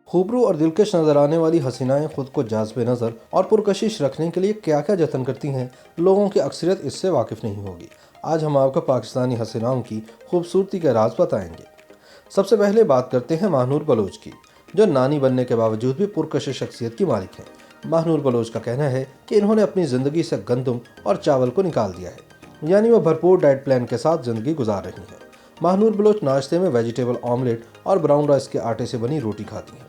खूबरू और दिलकश नजर आने वाली हसीनाएं खुद को जाज़्बे नज़र और पुरकशिश रखने के लिए क्या क्या जतन करती हैं, लोगों की अक्सरियत इससे वाकिफ नहीं होगी। आज हम आपको पाकिस्तानी हसीनाओं की खूबसूरती के राज बताएंगे। सबसे पहले बात करते हैं महानूर बलोच की, जो नानी बनने के बावजूद भी पुरकशिश शख्सियत की मालिक हैं। महानूर बलोच का कहना है कि इन्होंने अपनी ज़िंदगी से गंदम और चावल को निकाल दिया है, यानी वो भरपूर डाइट प्लान के साथ ज़िंदगी गुजार रही हैं। महानूर बलोच नाश्ते में वेजिटेबल ऑमलेट और ब्राउन राइस के आटे से बनी रोटी खाती हैं।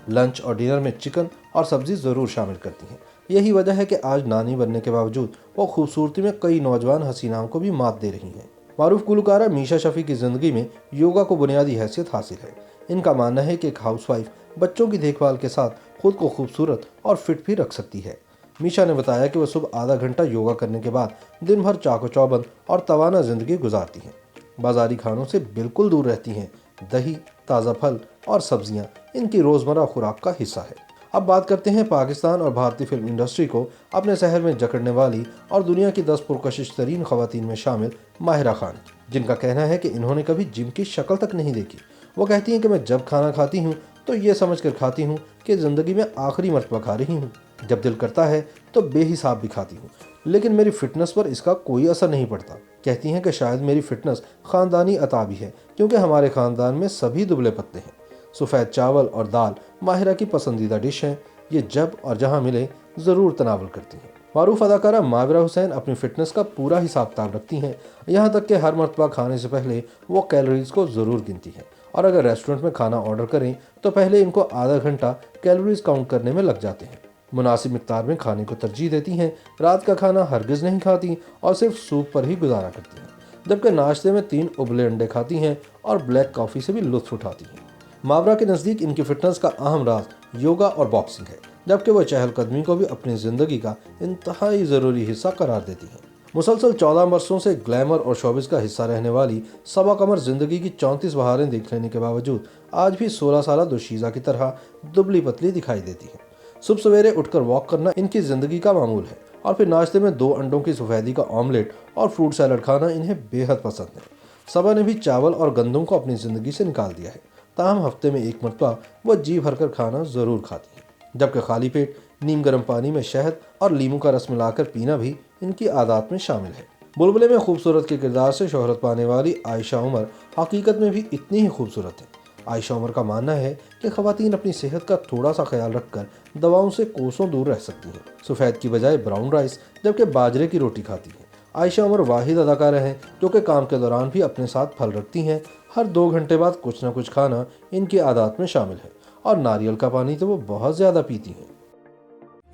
लंच और डिनर में चिकन और सब्जी ज़रूर शामिल करती हैं। यही वजह है कि आज नानी बनने के बावजूद वो खूबसूरती में कई नौजवान हसीनाओं को भी मात दे रही हैं। मारूफ गुलकारा मीशा शफी की ज़िंदगी में योगा को बुनियादी हैसियत हासिल है। इनका मानना है कि एक हाउसवाइफ बच्चों की देखभाल के साथ खुद को खूबसूरत और फिट भी रख सकती है। मीशा ने बताया कि वह सुबह आधा घंटा योगा करने के बाद दिन भर चाको चौबंद और तवाना ज़िंदगी गुजारती हैं। बाजारी खानों से बिल्कुल दूर रहती हैं। दही, ताज़ा फल और सब्जियां इनकी रोज़मर्रा खुराक का हिस्सा है। अब बात करते हैं पाकिस्तान और भारतीय फिल्म इंडस्ट्री को अपने शहर में जकड़ने वाली और दुनिया की 10 पुरकशिश तरीन खवातीन में शामिल माहिरा खान, जिनका कहना है कि इन्होंने कभी जिम की शक्ल तक नहीं देखी। वो कहती हैं कि मैं जब खाना खाती हूँ तो ये समझ कर खाती हूँ कि ज़िंदगी में आखिरी मरतबा खा रही हूँ। जब दिल करता है तो बेहिसाब भी खाती हूँ, लेकिन मेरी फिटनेस पर इसका कोई असर नहीं पड़ता। कहती हैं कि शायद मेरी फिटनेस ख़ानदानी अता भी है, क्योंकि हमारे ख़ानदान में सभी दुबले पत्ते हैं। सफ़ेद चावल और दाल माहिरा की पसंदीदा डिश हैं। ये जब और जहाँ मिले ज़रूर तनावल करती हैं। मारूफ अदाकारा माविरा हुसैन अपनी फ़िटनेस का पूरा हिसाब किताब रखती हैं, यहाँ तक कि हर मरतबा खाने से पहले वो कैलोरीज़ को ज़रूर गिनती हैं, और अगर रेस्टोरेंट में खाना ऑर्डर करें तो पहले इनको आधा घंटा कैलोरीज़ काउंट करने में लग जाते हैं। मुनासिब मिक़दार में खाने को तरजीह देती हैं। रात का खाना हरगिज़ नहीं खाती और सिर्फ सूप पर ही गुजारा करती हैं, जबकि नाश्ते में 3 उबले अंडे खाती हैं और ब्लैक कॉफ़ी से भी लुत्फ़ उठाती हैं। मावरा के नज़दीक इनकी फ़िटनेस का अहम राज योगा और बॉक्सिंग है, जबकि वह चहलकदमी को भी अपनी ज़िंदगी का इंतहाई ज़रूरी हिस्सा करार देती हैं। मुसलसल 14 वर्षों से ग्लैमर और शोबिस का हिस्सा रहने वाली सबा कमर ज़िंदगी की 34 बहारें देख लेने के बावजूद आज भी 16 साल दोशीज़ा की तरह दुबली पतली दिखाई देती हैं। सुबह सवेरे उठकर वॉक करना इनकी ज़िंदगी का मामूल है, और फिर नाश्ते में 2 अंडों की सफ़ेदी का ऑमलेट और फ्रूट सैलड खाना इन्हें बेहद पसंद है। सबा ने भी चावल और गंदम को अपनी ज़िंदगी से निकाल दिया है, ताहम हफ्ते में एक मरतबा वह जी भरकर खाना ज़रूर खाती है, जबकि खाली पेट नीम गर्म पानी में शहद और लीमू का रस मिलाकर पीना भी इनकी आदत में शामिल है। बुलबुले में खूबसूरत के किरदार से शोहरत पाने वाली आयशा उमर हकीकत में भी इतनी ही खूबसूरत है। आयशा उमर का मानना है कि ख़वातीन अपनी सेहत का थोड़ा सा ख्याल रखकर दवाओं से कोसों दूर रह सकती हैं। सफ़ेद की बजाय ब्राउन राइस जबकि बाजरे की रोटी खाती हैं। आयशा उमर वाहिद अदाकारा हैं जो कि काम के दौरान भी अपने साथ फल रखती हैं। हर 2 घंटे बाद कुछ न कुछ खाना इनकी आदत में शामिल है, और नारियल का पानी तो वो बहुत ज़्यादा पीती हैं।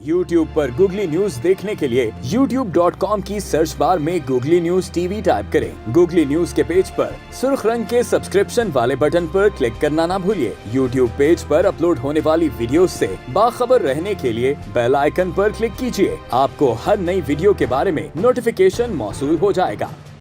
YouTube पर गूगली न्यूज देखने के लिए youtube.com की सर्च बार में गूगली न्यूज टीवी टाइप करें। गूगली न्यूज के पेज पर सुर्ख रंग के सब्सक्रिप्शन वाले बटन पर क्लिक करना ना भूलिए। YouTube पेज पर अपलोड होने वाली वीडियोस से बाखबर रहने के लिए बेल आइकन पर क्लिक कीजिए। आपको हर नई वीडियो के बारे में नोटिफिकेशन मौसूल हो जाएगा।